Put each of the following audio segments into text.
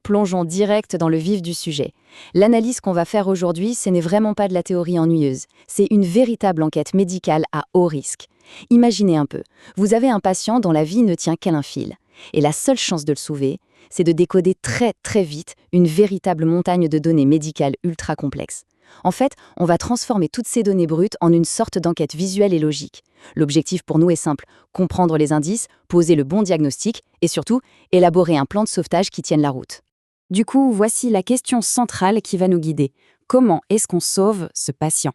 plongeons direct dans le vif du sujet. L'analyse qu'on va faire aujourd'hui, ce n'est vraiment pas de la théorie ennuyeuse. C'est une véritable enquête médicale à haut risque. Imaginez un peu, vous avez un patient dont la vie ne tient qu'à un fil. Et la seule chance de le sauver, c'est de décoder très très vite une véritable montagne de données médicales ultra complexes. En fait, on va transformer toutes ces données brutes en une sorte d'enquête visuelle et logique. L'objectif pour nous est simple, comprendre les indices, poser le bon diagnostic et surtout, élaborer un plan de sauvetage qui tienne la route. Du coup, voici la question centrale qui va nous guider. Comment est-ce qu'on sauve ce patient ?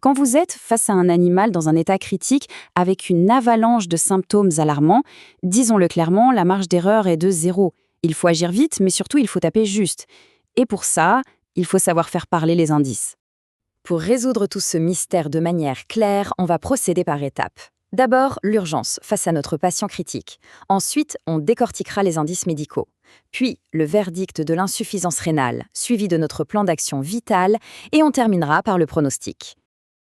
Quand vous êtes face à un animal dans un état critique avec une avalanche de symptômes alarmants, disons-le clairement, la marge d'erreur est de 0. Il faut agir vite, mais surtout il faut taper juste. Et pour ça, il faut savoir faire parler les indices. Pour résoudre tout ce mystère de manière claire, on va procéder par étapes. D'abord, l'urgence face à notre patient critique. Ensuite, on décortiquera les indices médicaux. Puis, le verdict de l'insuffisance rénale, suivi de notre plan d'action vital, et on terminera par le pronostic.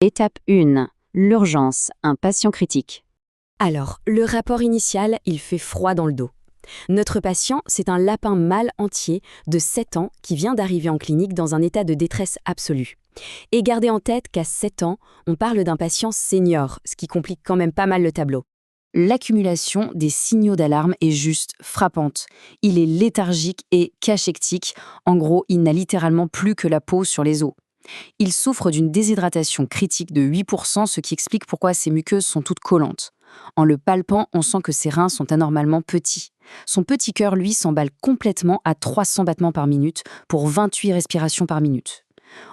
Étape 1. L'urgence, un patient critique. Alors, le rapport initial, il fait froid dans le dos. Notre patient, c'est un lapin mâle entier de 7 ans qui vient d'arriver en clinique dans un état de détresse absolue. Et gardez en tête qu'à 7 ans, on parle d'un patient senior, ce qui complique quand même pas mal le tableau. L'accumulation des signaux d'alarme est juste frappante. Il est léthargique et cachectique. En gros, il n'a littéralement plus que la peau sur les os. Il souffre d'une déshydratation critique de 8%, ce qui explique pourquoi ses muqueuses sont toutes collantes. En le palpant, on sent que ses reins sont anormalement petits. Son petit cœur, lui, s'emballe complètement à 300 battements par minute pour 28 respirations par minute.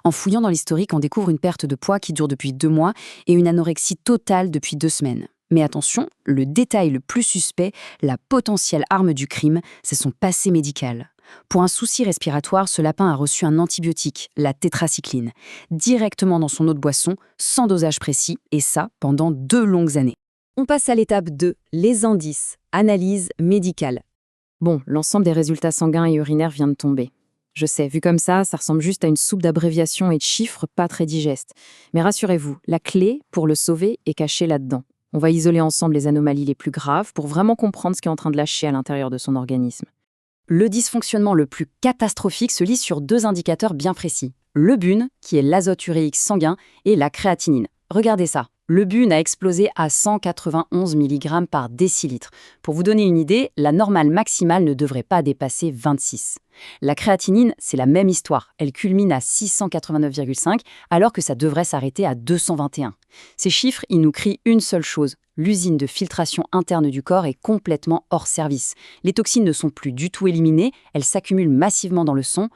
En fouillant dans l'historique, on découvre une perte de poids qui dure depuis 2 mois et une anorexie totale depuis 2 semaines. Mais attention, le détail le plus suspect, la potentielle arme du crime, c'est son passé médical. Pour un souci respiratoire, ce lapin a reçu un antibiotique, la tétracycline, directement dans son eau de boisson, sans dosage précis, et ça pendant 2 longues années. On passe à l'étape 2, les indices, analyse médicale. Bon, l'ensemble des résultats sanguins et urinaires vient de tomber. Je sais, vu comme ça ressemble juste à une soupe d'abréviations et de chiffres pas très digestes. Mais rassurez-vous, la clé pour le sauver est cachée là-dedans. On va isoler ensemble les anomalies les plus graves pour vraiment comprendre ce qui est en train de lâcher à l'intérieur de son organisme. Le dysfonctionnement le plus catastrophique se lit sur 2 indicateurs bien précis. Le BUN, qui est l'azote uréique sanguin, et la créatinine. Regardez ça. Le BUN a explosé à 191 mg par décilitre. Pour vous donner une idée, la normale maximale ne devrait pas dépasser 26. La créatinine, c'est la même histoire. Elle culmine à 689,5 alors que ça devrait s'arrêter à 221. Ces chiffres, ils nous crient une seule chose. L'usine de filtration interne du corps est complètement hors service. Les toxines ne sont plus du tout éliminées, elles s'accumulent massivement dans le sang.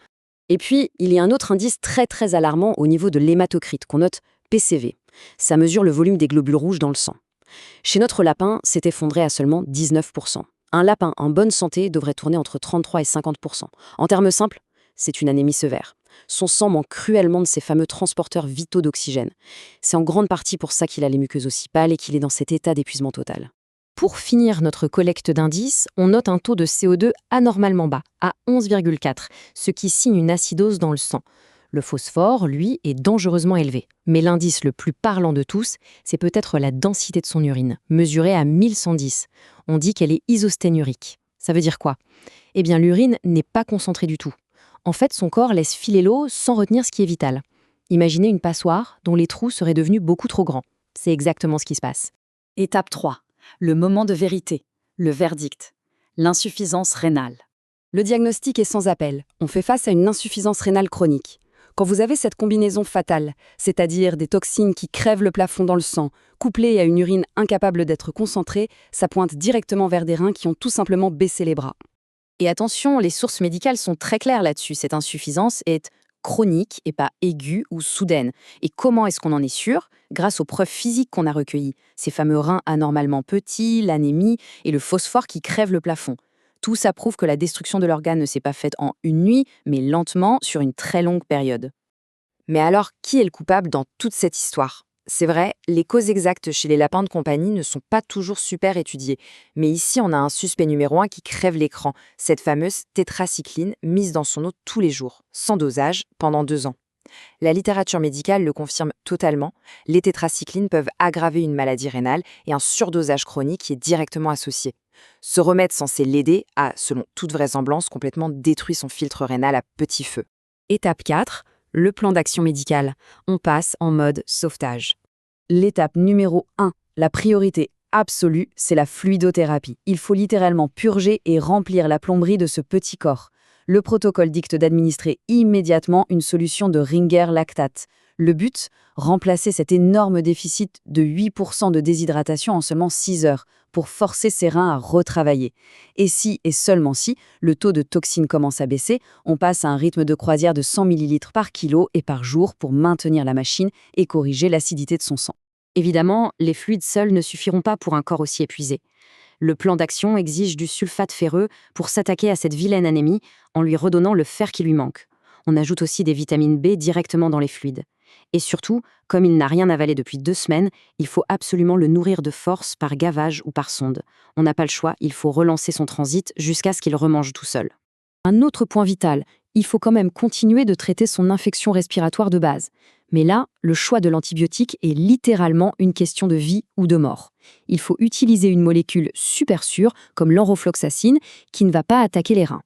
Et puis, il y a un autre indice très très alarmant au niveau de l'hématocrite qu'on note PCV. Ça mesure le volume des globules rouges dans le sang. Chez notre lapin, c'est effondré à seulement 19%. Un lapin en bonne santé devrait tourner entre 33 et 50%. En termes simples, c'est une anémie sévère. Son sang manque cruellement de ces fameux transporteurs vitaux d'oxygène. C'est en grande partie pour ça qu'il a les muqueuses aussi pâles et qu'il est dans cet état d'épuisement total. Pour finir notre collecte d'indices, on note un taux de CO2 anormalement bas, à 11,4, ce qui signe une acidose dans le sang. Le phosphore, lui, est dangereusement élevé. Mais l'indice le plus parlant de tous, c'est peut-être la densité de son urine, mesurée à 1110. On dit qu'elle est isosténurique. Ça veut dire quoi ? Eh bien, l'urine n'est pas concentrée du tout. En fait, son corps laisse filer l'eau sans retenir ce qui est vital. Imaginez une passoire dont les trous seraient devenus beaucoup trop grands. C'est exactement ce qui se passe. Étape 3. Le moment de vérité. Le verdict. L'insuffisance rénale. Le diagnostic est sans appel. On fait face à une insuffisance rénale chronique. Quand vous avez cette combinaison fatale, c'est-à-dire des toxines qui crèvent le plafond dans le sang, couplées à une urine incapable d'être concentrée, ça pointe directement vers des reins qui ont tout simplement baissé les bras. Et attention, les sources médicales sont très claires là-dessus. Cette insuffisance est chronique et pas aiguë ou soudaine. Et comment est-ce qu'on en est sûr ? Grâce aux preuves physiques qu'on a recueillies. Ces fameux reins anormalement petits, l'anémie et le phosphore qui crèvent le plafond. Tout ça prouve que la destruction de l'organe ne s'est pas faite en une nuit, mais lentement, sur une très longue période. Mais alors, qui est le coupable dans toute cette histoire ? C'est vrai, les causes exactes chez les lapins de compagnie ne sont pas toujours super étudiées. Mais ici, on a un suspect numéro 1 qui crève l'écran, cette fameuse tétracycline mise dans son eau tous les jours, sans dosage, pendant 2 ans. La littérature médicale le confirme totalement, les tétracyclines peuvent aggraver une maladie rénale et un surdosage chronique y est directement associé. Ce remède censé l'aider a, selon toute vraisemblance, complètement détruit son filtre rénal à petit feu. Étape 4, le plan d'action médical. On passe en mode sauvetage. L'étape numéro 1, la priorité absolue, c'est la fluidothérapie. Il faut littéralement purger et remplir la plomberie de ce petit corps. Le protocole dicte d'administrer immédiatement une solution de Ringer lactate. Le but, remplacer cet énorme déficit de 8% de déshydratation en seulement 6 heures pour forcer ses reins à retravailler. Et si, et seulement si, le taux de toxines commence à baisser, on passe à un rythme de croisière de 100 ml par kilo et par jour pour maintenir la machine et corriger l'acidité de son sang. Évidemment, les fluides seuls ne suffiront pas pour un corps aussi épuisé. Le plan d'action exige du sulfate ferreux pour s'attaquer à cette vilaine anémie en lui redonnant le fer qui lui manque. On ajoute aussi des vitamines B directement dans les fluides. Et surtout, comme il n'a rien avalé depuis 2 semaines, il faut absolument le nourrir de force par gavage ou par sonde. On n'a pas le choix, il faut relancer son transit jusqu'à ce qu'il remange tout seul. Un autre point vital, il faut quand même continuer de traiter son infection respiratoire de base. Mais là, le choix de l'antibiotique est littéralement une question de vie ou de mort. Il faut utiliser une molécule super sûre, comme l'enrofloxacine, qui ne va pas attaquer les reins.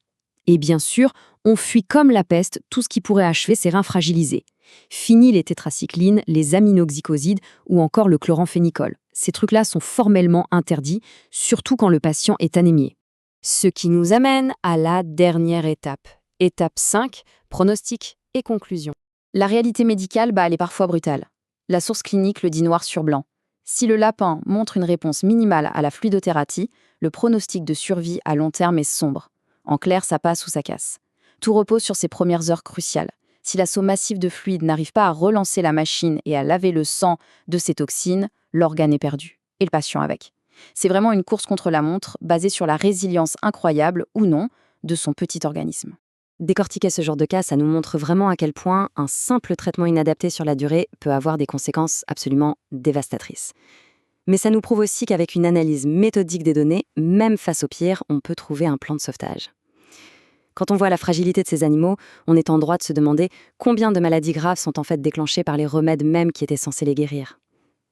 Et bien sûr, on fuit comme la peste tout ce qui pourrait achever ces reins fragilisés. Fini les tétracyclines, les aminoxycosides ou encore le chloramphénicol. Ces trucs-là sont formellement interdits, surtout quand le patient est anémié. Ce qui nous amène à la dernière étape. Étape 5, pronostic et conclusion. La réalité médicale, elle est parfois brutale. La source clinique le dit noir sur blanc. Si le lapin montre une réponse minimale à la fluidothérapie, le pronostic de survie à long terme est sombre. En clair, ça passe ou ça casse. Tout repose sur ces premières heures cruciales. Si l'assaut massif de fluide n'arrive pas à relancer la machine et à laver le sang de ses toxines, l'organe est perdu, et le patient avec. C'est vraiment une course contre la montre, basée sur la résilience incroyable, ou non, de son petit organisme. Décortiquer ce genre de cas, ça nous montre vraiment à quel point un simple traitement inadapté sur la durée peut avoir des conséquences absolument dévastatrices. Mais ça nous prouve aussi qu'avec une analyse méthodique des données, même face au pire, on peut trouver un plan de sauvetage. Quand on voit la fragilité de ces animaux, on est en droit de se demander combien de maladies graves sont en fait déclenchées par les remèdes même qui étaient censés les guérir.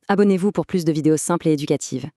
Abonnez-vous pour plus de vidéos simples et éducatives.